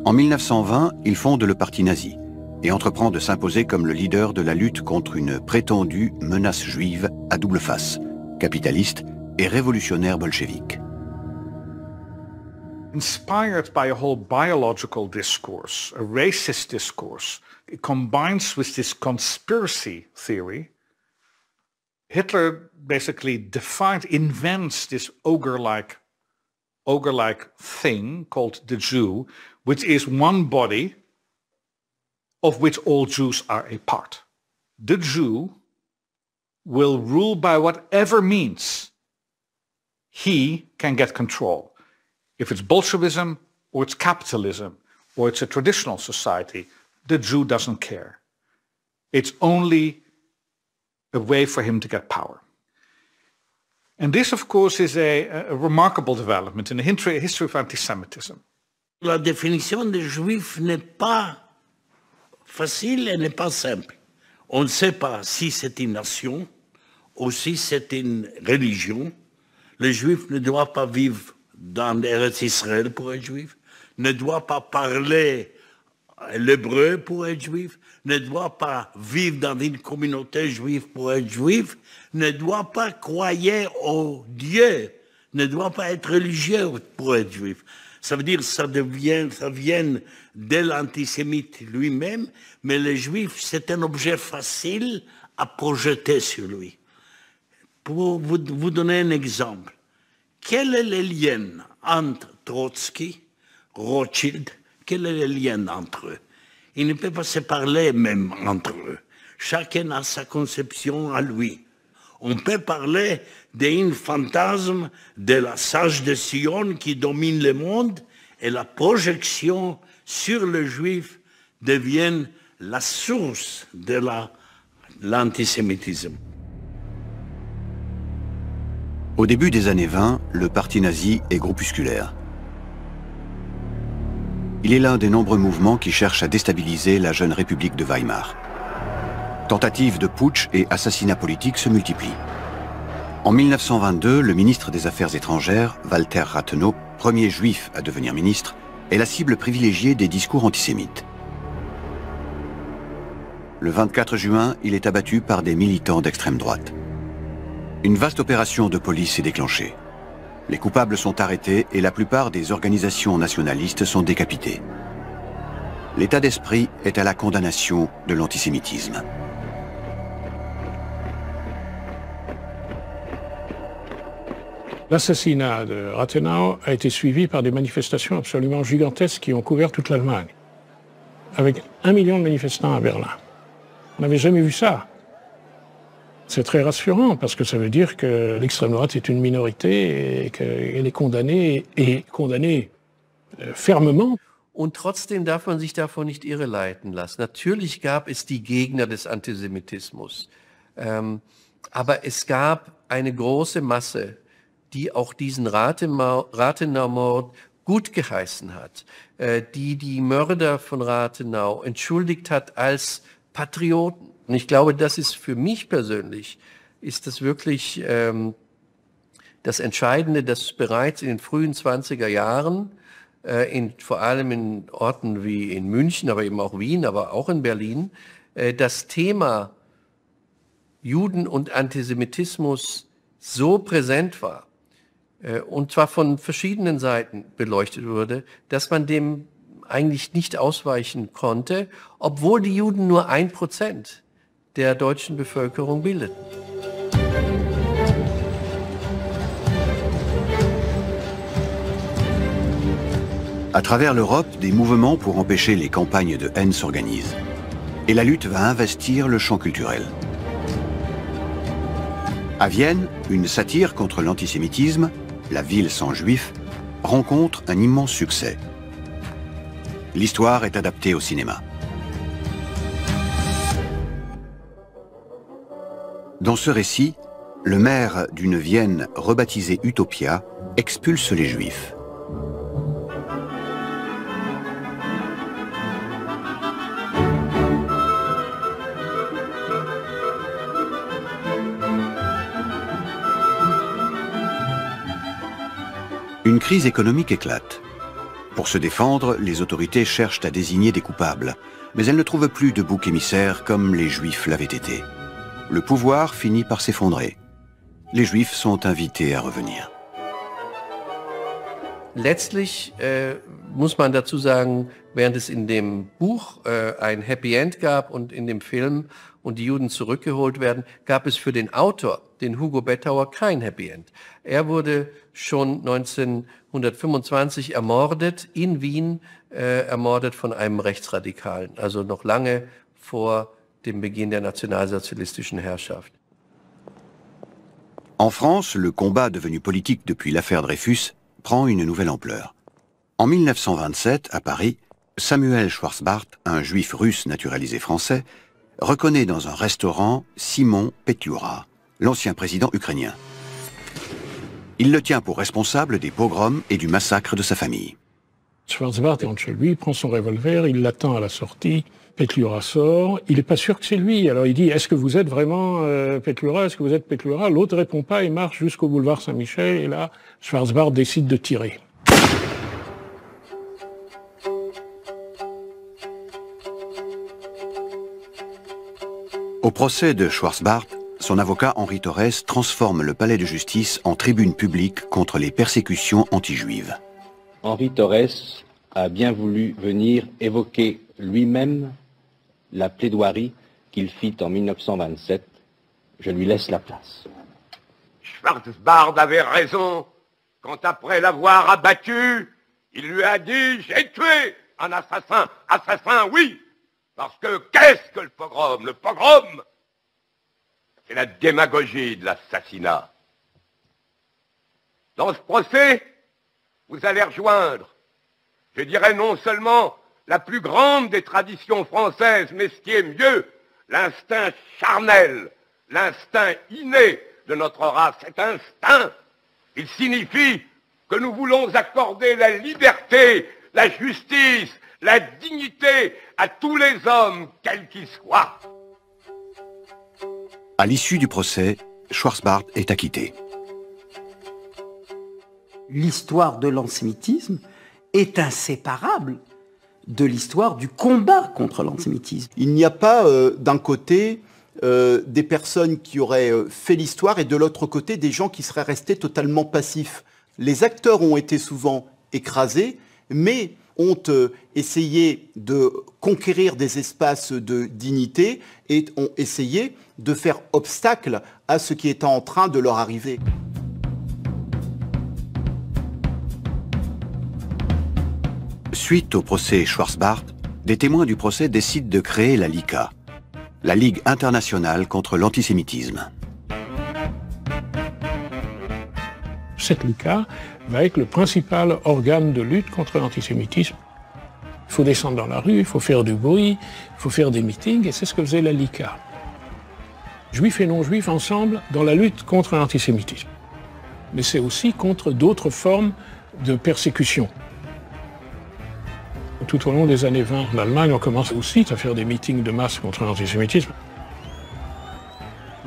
En 1920, il fonde le parti nazi et entreprend de s'imposer comme le leader de la lutte contre une prétendue menace juive à double face, capitaliste et révolutionnaire bolchevique. Inspired by a whole biological discourse, a racist discourse, it combines with this conspiracy theory. Hitler basically invents this ogre-like thing called the Jew, which is one body of which all Jews are a part. The Jew will rule by whatever means he can get control. If it's Bolshevism, or it's capitalism, or it's a traditional society, the Jew doesn't care. It's only a way for him to get power. And this, of course, is a remarkable development in the history of anti-Semitism. La définition des Juifs n'est pas facile et n'est pas simple. On ne sait pas si c'est une nation ou si c'est une religion. Les Juifs ne doivent pas vivre dans Eretz Israël pour être juif, ne doit pas parler l'hébreu pour être juif, ne doit pas vivre dans une communauté juive pour être juif, ne doit pas croire au Dieu, ne doit pas être religieux pour être juif. Ça veut dire ça vient de l'antisémite lui-même, mais le juif, c'est un objet facile à projeter sur lui. Pour vous donner un exemple, quel est le lien entre Trotsky, Rothschild, quel est le lien entre eux? Ils ne peuvent pas se parler même entre eux. Chacun a sa conception à lui. On peut parler d'un fantasme de la sage de Sion qui domine le monde et la projection sur le juif devient la source de l'antisémitisme. Au début des années 20, le parti nazi est groupusculaire. Il est l'un des nombreux mouvements qui cherchent à déstabiliser la jeune République de Weimar. Tentatives de putsch et assassinats politiques se multiplient. En 1922, le ministre des Affaires étrangères, Walter Rathenau, premier juif à devenir ministre, est la cible privilégiée des discours antisémites. Le 24 juin, il est abattu par des militants d'extrême droite. Une vaste opération de police est déclenchée. Les coupables sont arrêtés et la plupart des organisations nationalistes sont décapitées. L'état d'esprit est à la condamnation de l'antisémitisme. L'assassinat de Rathenau a été suivi par des manifestations absolument gigantesques qui ont couvert toute l'Allemagne, avec 1 million de manifestants à Berlin. On n'avait jamais vu ça. C'est très rassurant parce que ça veut dire que l'extrême droite est une minorité et qu'elle est condamnée fermement. Und trotzdem darf man sich davon nicht irreleiten lassen. Natürlich gab es die Gegner des Antisemitismus, aber es gab eine große Masse, die auch diesen Rathenau-Mord gut geheißen hat, die die Mörder von Rathenau entschuldigt hat als Patrioten. Und ich glaube, das ist für mich persönlich, ist das wirklich das Entscheidende, dass bereits in den frühen 20er Jahren, vor allem in Orten wie in München, aber eben auch Wien, aber auch in Berlin, das Thema Juden und Antisemitismus so präsent war, und zwar von verschiedenen Seiten beleuchtet wurde, dass man dem eigentlich nicht ausweichen konnte, obwohl die Juden nur 1% der deutschen Bevölkerung bildeten. À travers l'Europe, des mouvements pour empêcher les campagnes de haine s'organisent. Et la lutte va investir le champ culturel. À Vienne, une satire contre l'antisémitisme, La ville sans juifs, rencontre un immense succès. L'histoire est adaptée au cinéma. Dans ce récit, le maire d'une Vienne rebaptisée Utopia expulse les Juifs. Une crise économique éclate. Pour se défendre, les autorités cherchent à désigner des coupables, mais elles ne trouvent plus de bouc émissaire comme les Juifs l'avaient été. Le pouvoir finit par s'effondrer. Les Juifs sont invités à revenir. Letztlich muss man dazu sagen, während es in dem Buch ein Happy End gab und in dem Film und die Juden zurückgeholt werden, gab es für den Autor, den Hugo Bettauer, kein Happy End. Er wurde schon 1925 ermordet, in Wien ermordet von einem Rechtsradikalen, also noch lange vor dem Beginn der nationalsozialistischen Herrschaft. En France, le combat devenu politique depuis l'affaire Dreyfus prend une nouvelle ampleur. En 1927, à Paris, Samuel Schwarzbart, un juif russe naturalisé français, reconnaît dans un restaurant Simon Petliura, l'ancien président ukrainien. Il le tient pour responsable des pogroms et du massacre de sa famille. Schwarzbart rentre chez lui, prend son revolver, il l'attend à la sortie. Petliura sort, il n'est pas sûr que c'est lui. Alors il dit, est-ce que vous êtes vraiment Petliura? Est-ce que vous êtes Petliura? L'autre ne répond pas et marche jusqu'au boulevard Saint-Michel. Et là, Schwarzbart décide de tirer. Au procès de Schwarzbart, son avocat Henri Torres transforme le palais de justice en tribune publique contre les persécutions anti-juives. Henri Torres a bien voulu venir évoquer lui-même la plaidoirie qu'il fit en 1927. Je lui laisse la place. Schwarzbart avait raison quand, après l'avoir abattu, il lui a dit « J'ai tué un assassin. Assassin, oui, parce que qu'est-ce que le pogrom? Le pogrom, c'est la démagogie de l'assassinat. Dans ce procès, vous allez rejoindre, je dirais non seulement la plus grande des traditions françaises, mais ce qui est mieux, l'instinct charnel, l'instinct inné de notre race. Cet instinct, il signifie que nous voulons accorder la liberté, la justice, la dignité à tous les hommes, quels qu'ils soient. À l'issue du procès, Schwarzbart est acquitté. L'histoire de l'antisémitisme est inséparable de l'histoire du combat contre l'antisémitisme. Il n'y a pas d'un côté des personnes qui auraient fait l'histoire et de l'autre côté des gens qui seraient restés totalement passifs. Les acteurs ont été souvent écrasés, mais ont essayé de conquérir des espaces de dignité et ont essayé de faire obstacle à ce qui était en train de leur arriver. Suite au procès Schwarzbart, des témoins du procès décident de créer la LICA, la Ligue internationale contre l'antisémitisme. Cette LICA va être le principal organe de lutte contre l'antisémitisme. Il faut descendre dans la rue, il faut faire du bruit, il faut faire des meetings, et c'est ce que faisait la LICA. Juifs et non-juifs ensemble dans la lutte contre l'antisémitisme. Mais c'est aussi contre d'autres formes de persécution. Tout au long des années 20, en Allemagne, on commence aussi à faire des meetings de masse contre l'antisémitisme.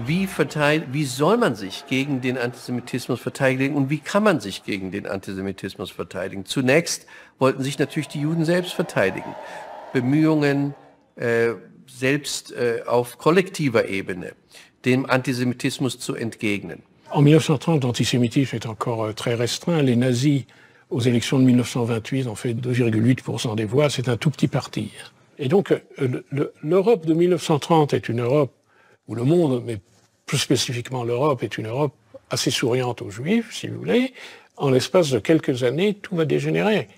Wie soll man sich gegen den Antisemitismus verteidigen und wie kann man sich gegen den Antisemitismus verteidigen? Zunächst wollten sich natürlich die Juden selbst verteidigen. Bemühungen selbst auf kollektiver Ebene dem Antisemitismus zu entgegnen. En 1930, l'antisémitisme est encore très restreint. Les nazis, aux élections de 1928, ont fait 2,8% des voix. C'est un tout petit parti. Et donc, l'Europe de 1930 est une Europe où le monde, mais plus spécifiquement l'Europe, est une Europe assez souriante aux Juifs, si vous voulez. En l'espace de quelques années, tout va dégénérer.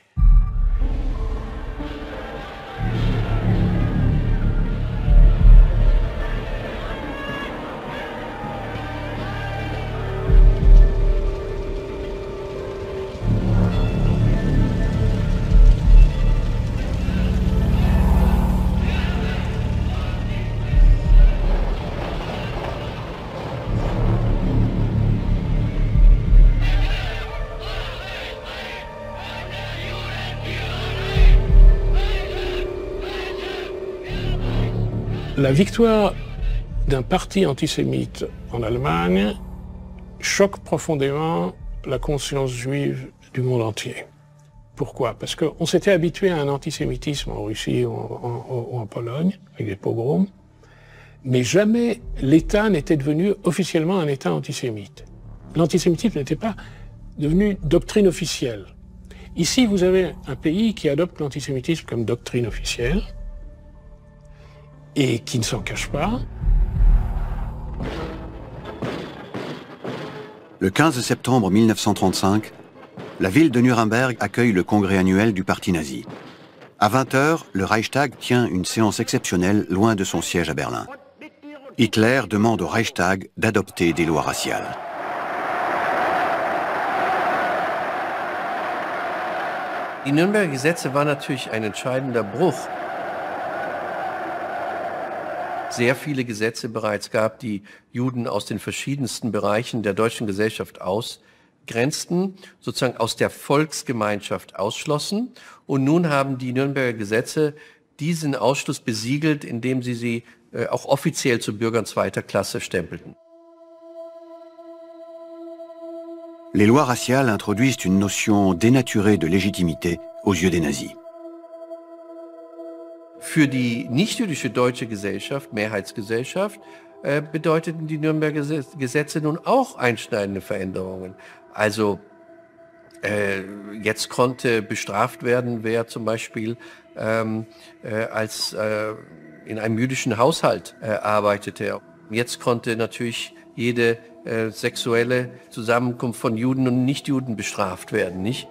La victoire d'un parti antisémite en Allemagne choque profondément la conscience juive du monde entier. Pourquoi? Parce qu'on s'était habitué à un antisémitisme en Russie ou en Pologne, avec des pogroms, mais jamais l'État n'était devenu officiellement un État antisémite. L'antisémitisme n'était pas devenu doctrine officielle. Ici, vous avez un pays qui adopte l'antisémitisme comme doctrine officielle et qui ne s'en cache pas. Le 15 septembre 1935, la ville de Nuremberg accueille le congrès annuel du parti nazi. À 20h, le Reichstag tient une séance exceptionnelle loin de son siège à Berlin. Hitler demande au Reichstag d'adopter des lois raciales. Die Nürnberger Gesetze waren natürlich ein entscheidender Bruch. Sehr viele Gesetze bereits gab, die Juden aus den verschiedensten Bereichen der deutschen Gesellschaft ausgrenzten, sozusagen aus der Volksgemeinschaft ausschlossen. Und nun haben die Nürnberger Gesetze diesen Ausschluss besiegelt, indem sie auch offiziell zu Bürgern zweiter Klasse stempelten. Les lois raciales introduisent une notion dénaturée de légitimité aux yeux des nazis. Für die nichtjüdische deutsche Gesellschaft, Mehrheitsgesellschaft, bedeuteten die Nürnberger Gesetze nun auch einschneidende Veränderungen. Also jetzt konnte bestraft werden, wer zum Beispiel in einem jüdischen Haushalt arbeitete. Jetzt konnte natürlich jede sexuelle Zusammenkunft von Juden und Nichtjuden bestraft werden, nicht?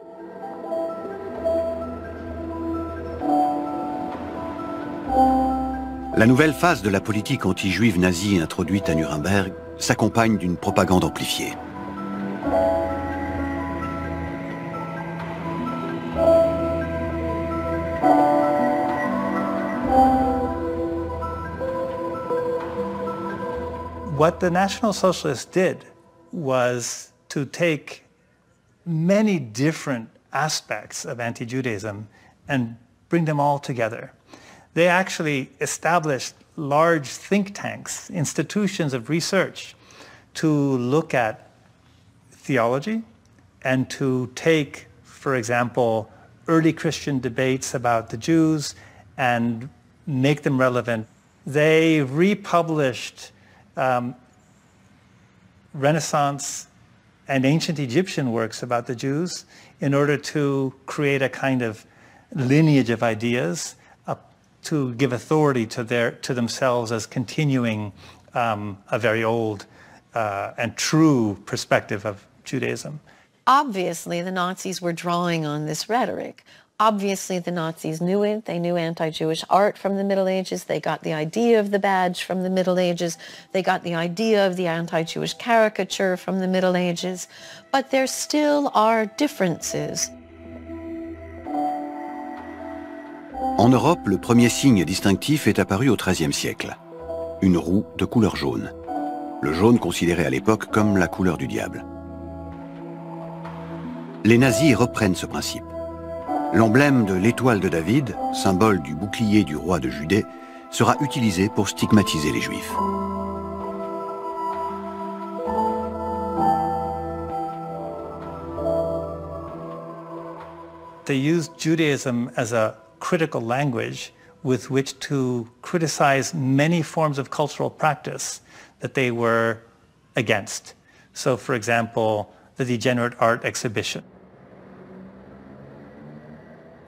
La nouvelle phase de la politique anti-juive nazie introduite à Nuremberg s'accompagne d'une propagande amplifiée. What the National Socialists did was to take many different aspects of anti-Judaism and bring them all together. They actually established large think tanks, institutions of research, to look at theology and to take, for example, early Christian debates about the Jews and make them relevant. They republished Renaissance and ancient Egyptian works about the Jews in order to create a kind of lineage of ideas to give authority to themselves as continuing a very old and true perspective of Judaism. Obviously, the Nazis were drawing on this rhetoric. Obviously, the Nazis knew it. They knew anti-Jewish art from the Middle Ages. They got the idea of the badge from the Middle Ages. They got the idea of the anti-Jewish caricature from the Middle Ages. But there still are differences. En Europe, le premier signe distinctif est apparu au XIIIe siècle. Une roue de couleur jaune. Le jaune considéré à l'époque comme la couleur du diable. Les nazis reprennent ce principe. L'emblème de l'étoile de David, symbole du bouclier du roi de Judée, sera utilisé pour stigmatiser les Juifs. They used Judaism as a critical language with which to criticize many forms of cultural practice that they were against. So, for example, the degenerate art exhibition.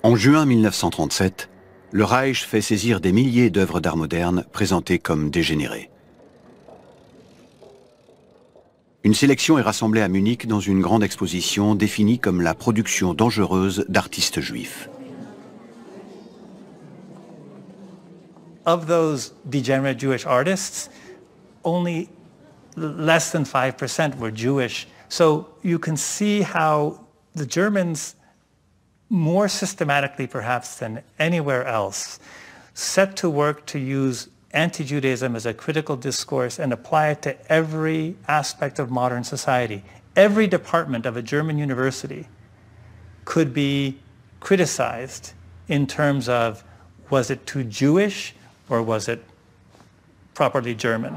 En juin 1937, le Reich fait saisir des milliers d'œuvres d'art moderne présentées comme dégénérées. Une sélection est rassemblée à Munich dans une grande exposition définie comme la production dangereuse d'artistes juifs. Of those degenerate Jewish artists, only less than 5% were Jewish. So you can see how the Germans, more systematically perhaps than anywhere else, set to work to use anti-Judaism as a critical discourse and apply it to every aspect of modern society. Every department of a German university could be criticized in terms of, was it too Jewish or was it properly German.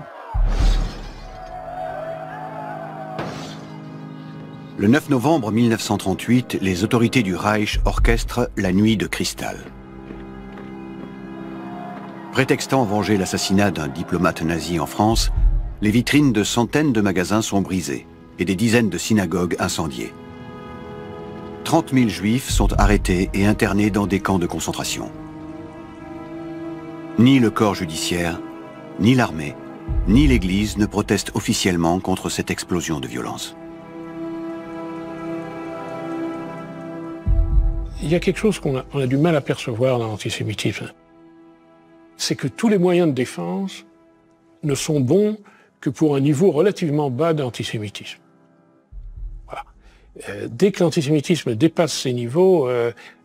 Le 9 novembre 1938, les autorités du Reich orchestrent la nuit de cristal. Prétextant venger l'assassinat d'un diplomate nazi en France, les vitrines de centaines de magasins sont brisées et des dizaines de synagogues incendiées. 30 000 juifs sont arrêtés et internés dans des camps de concentration. Ni le corps judiciaire, ni l'armée, ni l'Église ne protestent officiellement contre cette explosion de violence. Il y a quelque chose qu'on a du mal à percevoir dans l'antisémitisme. C'est que tous les moyens de défense ne sont bons que pour un niveau relativement bas d'antisémitisme. Voilà. Dès que l'antisémitisme dépasse ces niveaux,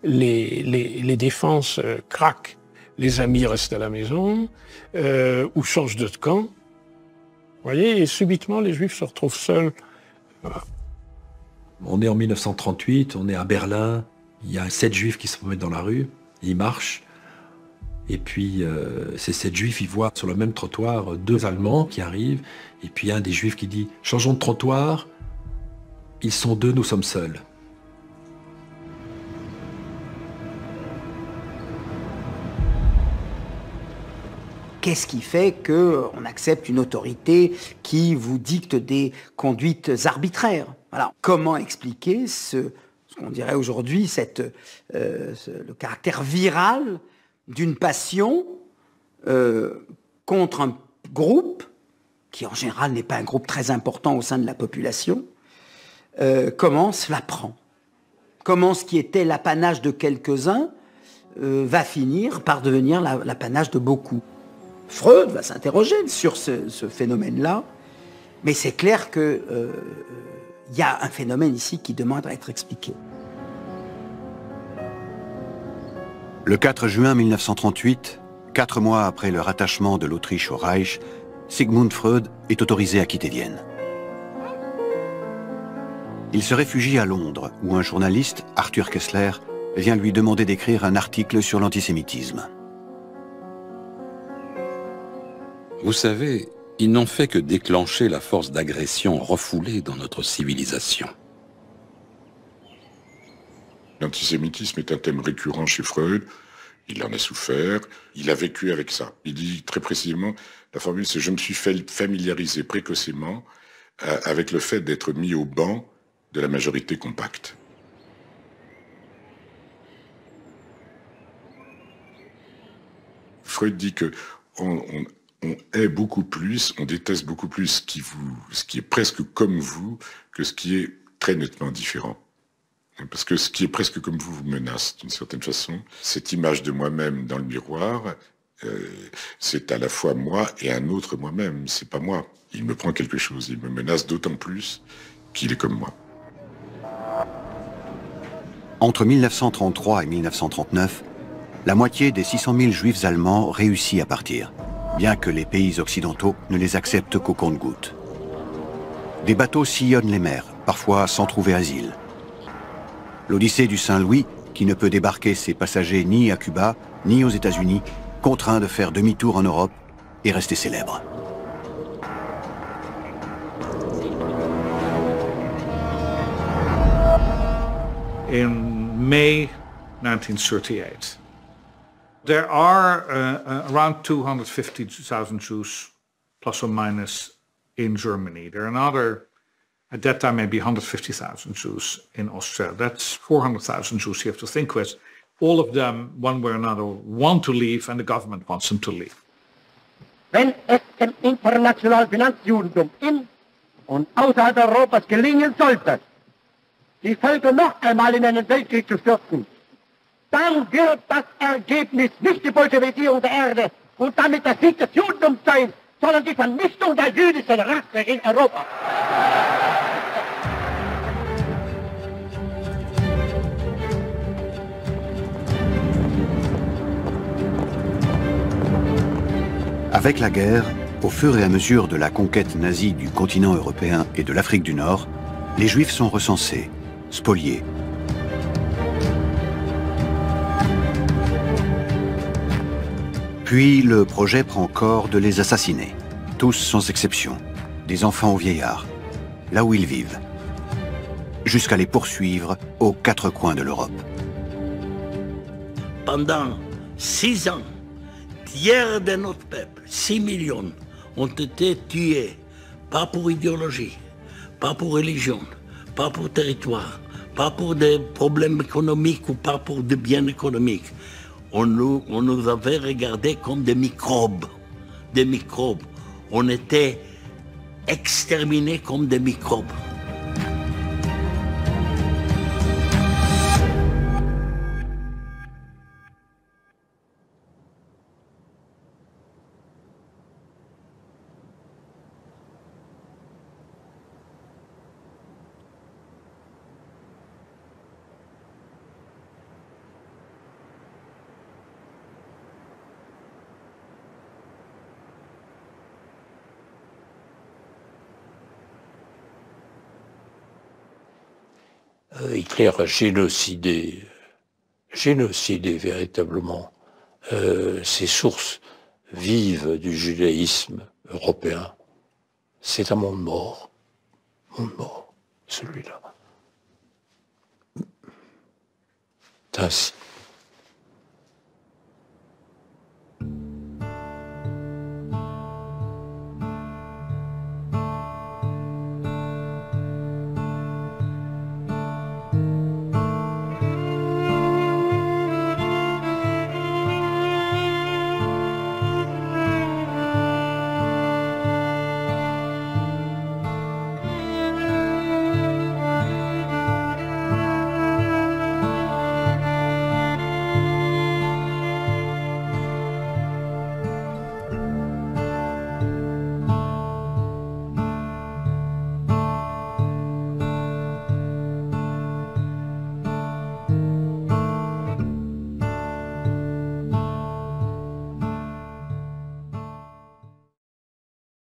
les défenses craquent. Les amis restent à la maison ou changent de camp. Vous voyez, et subitement, les Juifs se retrouvent seuls. Voilà. On est en 1938, on est à Berlin. Il y a 7 Juifs qui se mettent dans la rue, ils marchent, et puis ces 7 Juifs, ils voient sur le même trottoir 2 Allemands qui arrivent, et puis un des Juifs qui dit « Changeons de trottoir, ils sont 2, nous sommes seuls ». Qu'est-ce qui fait qu'on accepte une autorité qui vous dicte des conduites arbitraires? Voilà. Comment expliquer ce qu'on dirait aujourd'hui, le caractère viral d'une passion contre un groupe, qui en général n'est pas un groupe très important au sein de la population, comment cela prend? Comment ce qui était l'apanage de quelques-uns va finir par devenir l'apanage de beaucoup? Freud va s'interroger sur ce phénomène-là, mais c'est clair que il y a un phénomène ici qui demande à être expliqué. Le 4 juin 1938, 4 mois après le rattachement de l'Autriche au Reich, Sigmund Freud est autorisé à quitter Vienne. Il se réfugie à Londres, où un journaliste, Arthur Kessler, vient lui demander d'écrire un article sur l'antisémitisme. Vous savez, ils n'ont fait que déclencher la force d'agression refoulée dans notre civilisation. L'antisémitisme est un thème récurrent chez Freud. Il en a souffert, il a vécu avec ça. Il dit très précisément, la formule c'est « je me suis familiarisé précocement avec le fait d'être mis au banc de la majorité compacte ». Freud dit que on hait beaucoup plus, on déteste beaucoup plus ce qui est presque comme vous que ce qui est très nettement différent. Parce que ce qui est presque comme vous menace d'une certaine façon. Cette image de moi-même dans le miroir, c'est à la fois moi et un autre moi-même. C'est pas moi. Il me prend quelque chose. Il me menace d'autant plus qu'il est comme moi. Entre 1933 et 1939, la moitié des 600 000 juifs allemands réussit à partir, bien que les pays occidentaux ne les acceptent qu'au compte-gouttes. Des bateaux sillonnent les mers, parfois sans trouver asile. L'Odyssée du Saint-Louis, qui ne peut débarquer ses passagers ni à Cuba, ni aux États-Unis, contraint de faire demi-tour en Europe et rester célèbre. In May 1938, there are around 250,000 Jews, plus or minus, in Germany. There are another, at that time, maybe 150,000 Jews in Austria. That's 400,000 Jews you have to think with. All of them, one way or another, want to leave, and the government wants them to leave. Wenn es dem internationalen Finanzjudentum in und außerhalb Europas gelingen sollte, die Völker noch einmal in einen Weltkrieg zu stürzen, dann wird das Ergebnis nicht die Bolschewisierung der Erde und damit der Sieg des Judentums sein, sondern die Vernichtung der jüdischen Rasse in Europa. Avec la guerre, au fur et à mesure de la conquête nazie du continent européen et de l'Afrique du Nord, les Juifs sont recensés, spoliés. Puis le projet prend corps de les assassiner, tous sans exception, des enfants aux vieillards, là où ils vivent, jusqu'à les poursuivre aux quatre coins de l'Europe. Pendant 6 ans, tiers de notre peuple, 6 millions, ont été tués, pas pour idéologie, pas pour religion, pas pour territoire, pas pour des problèmes économiques ou pas pour des biens économiques. On nous avait regardés comme des microbes. Des microbes. On était exterminés comme des microbes. Hitler a génocidé véritablement ces sources vives du judaïsme européen. C'est un monde mort, celui-là. C'est ainsi.